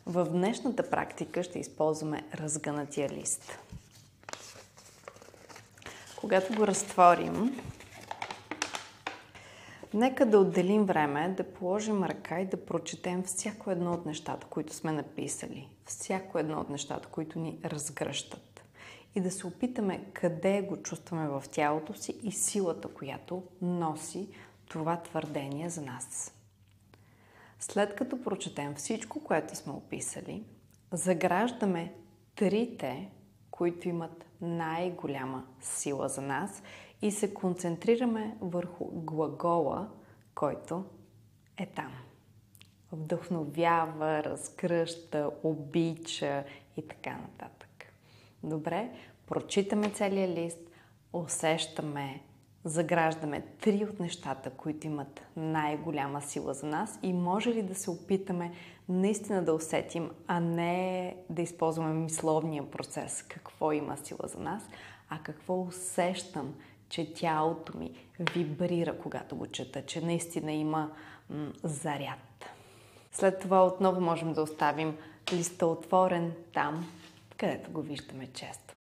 В днешната практика ще използваме разгънатия лист. Когато го разтворим, нека да отделим време, да положим ръка и да прочетем всяко едно от нещата, които сме написали. Всяко едно от нещата, които ни разгръщат. И да се опитаме къде го чувстваме в тялото си и силата, която носи това твърдение за нас. След като прочетем всичко, което сме описали, заграждаме трите, които имат най-голяма сила за нас и се концентрираме върху глагола, който е там. Вдъхновява, разгръща, обича и така нататък. Добре, прочитаме целия лист, усещаме, заграждаме три от нещата, които имат най-голяма сила за нас и може ли да се опитаме наистина да усетим, а не да използваме мисловния процес, какво има сила за нас, а какво усещам, че тялото ми вибрира, когато го чета, че наистина има заряд. След това отново можем да оставим листа отворен там, където го виждаме често.